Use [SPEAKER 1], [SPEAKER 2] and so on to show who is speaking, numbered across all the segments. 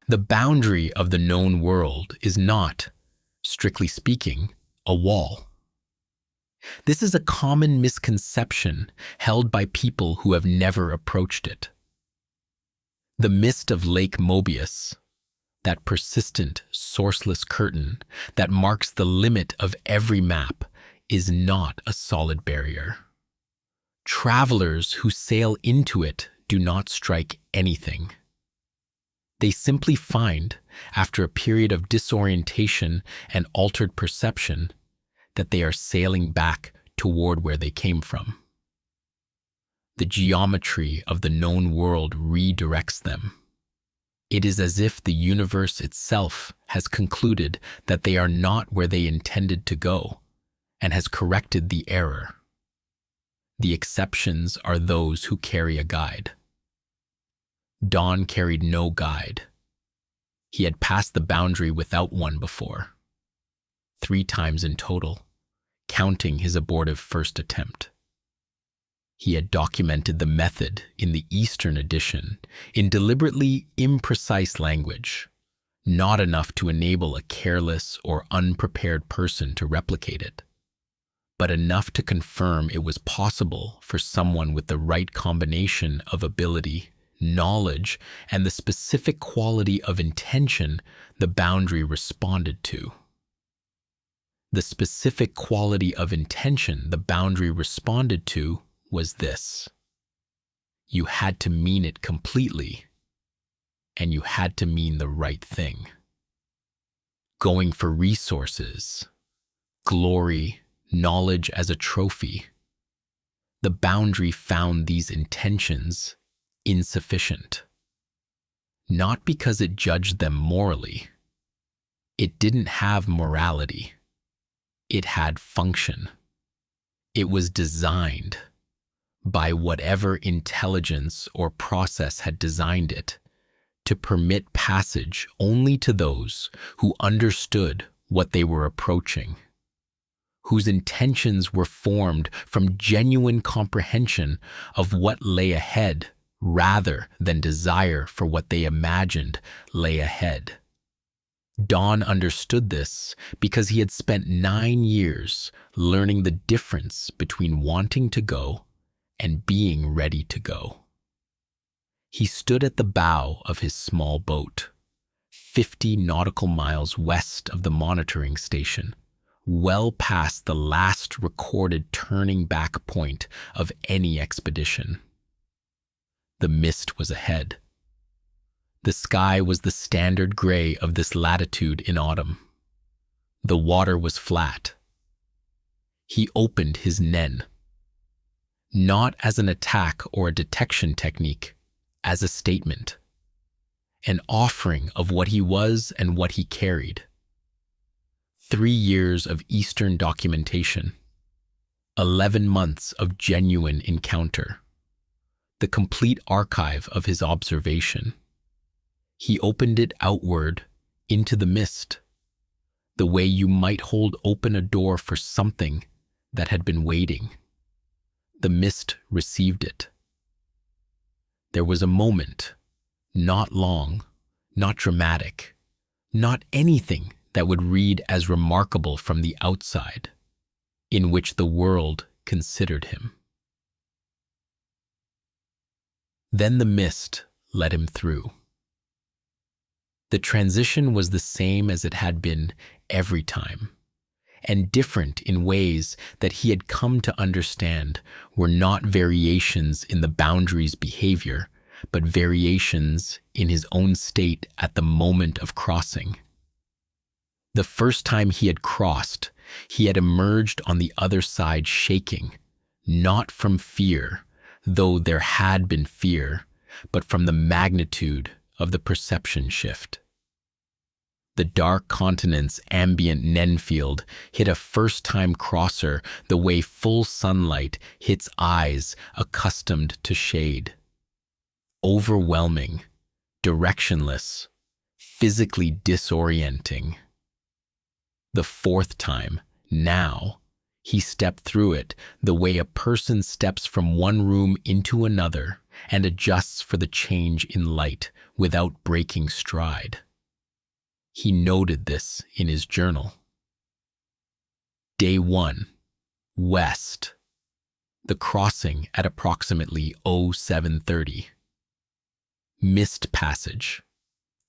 [SPEAKER 1] The boundary of the known world is not, strictly speaking, a wall. This is a common misconception held by people who have never approached it. The mist of Lake Mobius, that persistent, sourceless curtain that marks the limit of every map, is not a solid barrier. Travelers who sail into it do not strike anything. They simply find, after a period of disorientation and altered perception, that they are sailing back toward where they came from. The geometry of the known world redirects them. It is as if the universe itself has concluded that they are not where they intended to go and has corrected the error. The exceptions are those who carry a guide. Don carried no guide. He had passed the boundary without one before, 3 times in total, counting his abortive first attempt. He had documented the method in the Eastern edition in deliberately imprecise language, not enough to enable a careless or unprepared person to replicate it, but enough to confirm it was possible for someone with the right combination of ability, knowledge, and the specific quality of intention the boundary responded to. The specific quality of intention the boundary responded to was this: you had to mean it completely, and you had to mean the right thing. Going for resources, glory, knowledge as a trophy, the boundary found these intentions insufficient. Not because it judged them morally. It didn't have morality. It had function. It was designed by whatever intelligence or process had designed it to permit passage only to those who understood what they were approaching, whose intentions were formed from genuine comprehension of what lay ahead rather than desire for what they imagined lay ahead. Don understood this because he had spent 9 years learning the difference between wanting to go and being ready to go. He stood at the bow of his small boat, 50 nautical miles west of the monitoring station, well past the last recorded turning back point of any expedition. The mist was ahead. The sky was the standard gray of this latitude in autumn. The water was flat. He opened his nen, not as an attack or a detection technique, as a statement, an offering of what he was and what he carried. 3 years of Eastern documentation, 11 months of genuine encounter, the complete archive of his observation. He opened it outward into the mist, the way you might hold open a door for something that had been waiting. The mist received it. There was a moment, not long, not dramatic, not anything that would read as remarkable from the outside, in which the world considered him. Then the mist let him through. The transition was the same as it had been every time, and different in ways that he had come to understand were not variations in the boundary's behavior, but variations in his own state at the moment of crossing. The first time he had crossed, he had emerged on the other side shaking, not from fear, though there had been fear, but from the magnitude of the perception shift. The dark continent's ambient Nenfield hit a first-time crosser the way full sunlight hits eyes accustomed to shade. Overwhelming, directionless, physically disorienting. The fourth time, now, he stepped through it the way a person steps from one room into another and adjusts for the change in light without breaking stride. He noted this in his journal. Day 1, west. The crossing at approximately 0730. Missed passage,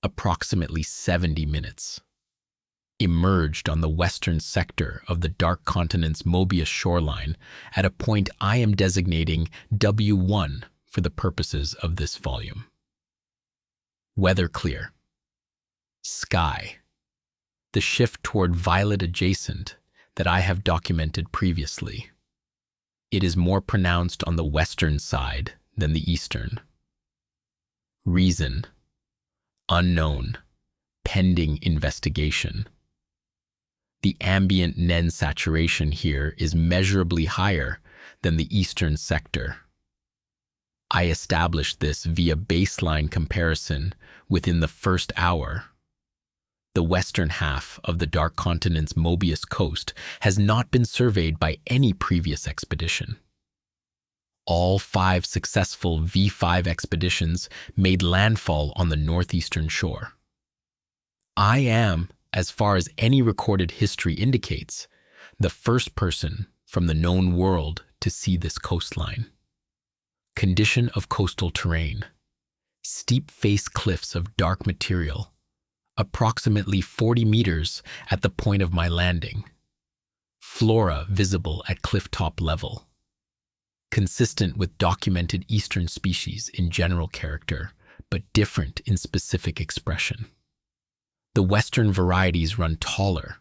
[SPEAKER 1] approximately 70 minutes. Emerged on the western sector of the Dark Continent's Mobius shoreline at a point I am designating W1 for the purposes of this volume. Weather clear. Sky. The shift toward violet adjacent that I have documented previously. It is more pronounced on the western side than the eastern. Reason. Unknown. Pending investigation. The ambient NEN saturation here is measurably higher than the eastern sector. I established this via baseline comparison within the first hour. The western half of the Dark Continent's Mobius coast has not been surveyed by any previous expedition. All 5 successful V5 expeditions made landfall on the northeastern shore. I am, as far as any recorded history indicates, the first person from the known world to see this coastline. Condition of coastal terrain. Steep face cliffs of dark material, approximately 40 meters at the point of my landing. Flora visible at clifftop level. Consistent with documented eastern species in general character, but different in specific expression. The western varieties run taller,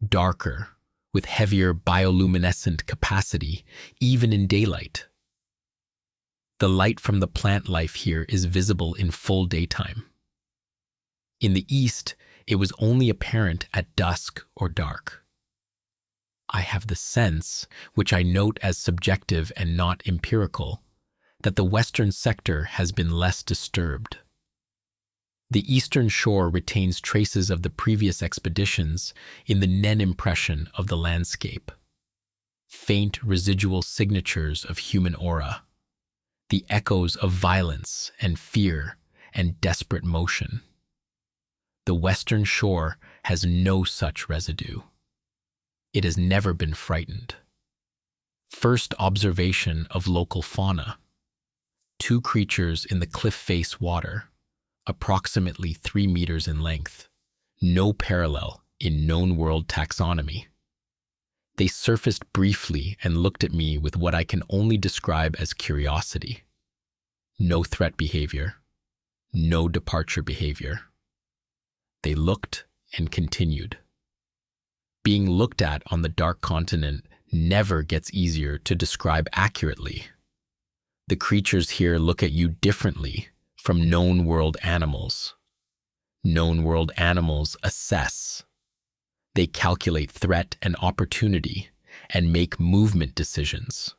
[SPEAKER 1] darker, with heavier bioluminescent capacity, even in daylight. The light from the plant life here is visible in full daytime. In the east, it was only apparent at dusk or dark. I have the sense, which I note as subjective and not empirical, that the western sector has been less disturbed. The eastern shore retains traces of the previous expeditions in the NEN impression of the landscape. Faint residual signatures of human aura. The echoes of violence and fear and desperate motion. The western shore has no such residue. It has never been frightened. First observation of local fauna. 2 creatures in the cliff face water, approximately 3 meters in length. No parallel in known world taxonomy. They surfaced briefly and looked at me with what I can only describe as curiosity. No threat behavior. No departure behavior. They looked and continued. Being looked at on the Dark Continent never gets easier to describe accurately. The creatures here look at you differently from known world animals. Known world animals assess. They calculate threat and opportunity and make movement decisions.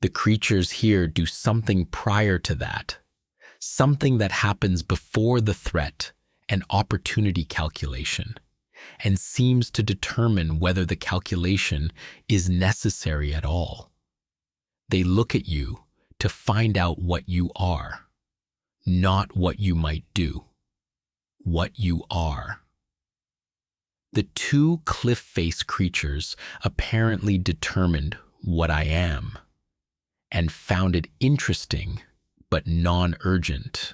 [SPEAKER 1] The creatures here do something prior to that, something that happens before the threat and opportunity calculation, and seems to determine whether the calculation is necessary at all. They look at you to find out what you are. Not what you might do, what you are. The 2 cliff face creatures apparently determined what I am, and found it interesting but non-urgent.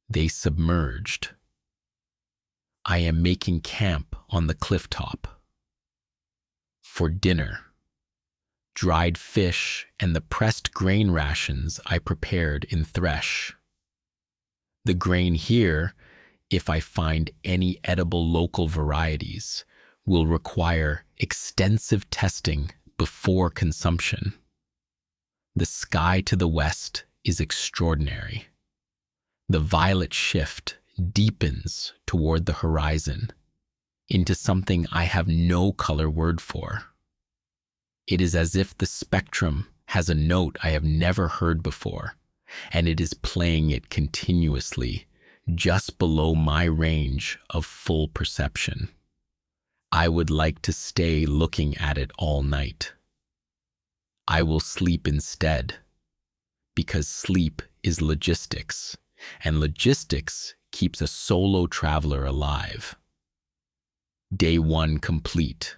[SPEAKER 1] They submerged. I am making camp on the clifftop. For dinner. Dried fish and the pressed grain rations I prepared in Thresh. The grain here, if I find any edible local varieties, will require extensive testing before consumption. The sky to the west is extraordinary. The violet shift deepens toward the horizon into something I have no color word for. It is as if the spectrum has a note I have never heard before, and it is playing it continuously just below my range of full perception. I would like to stay looking at it all night. I will sleep instead, because sleep is logistics, and logistics keeps a solo traveler alive. Day 1 complete.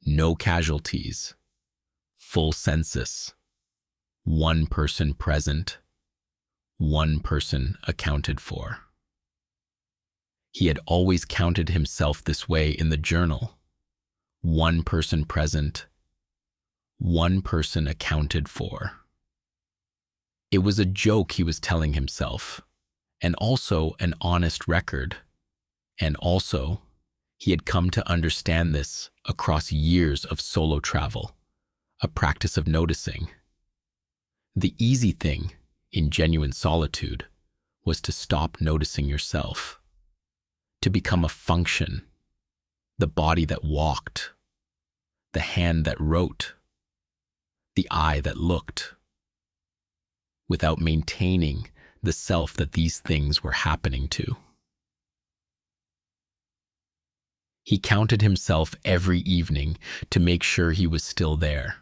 [SPEAKER 1] No casualties. Full census. 1 person present. 1 person accounted for. He had always counted himself this way in the journal. 1 person present. 1 person accounted for. It was a joke he was telling himself, and also an honest record. And also, he had come to understand this across years of solo travel, a practice of noticing. The easy thing, in genuine solitude, was to stop noticing yourself, to become a function, the body that walked, the hand that wrote, the eye that looked, without maintaining the self that these things were happening to. He counted himself every evening to make sure he was still there.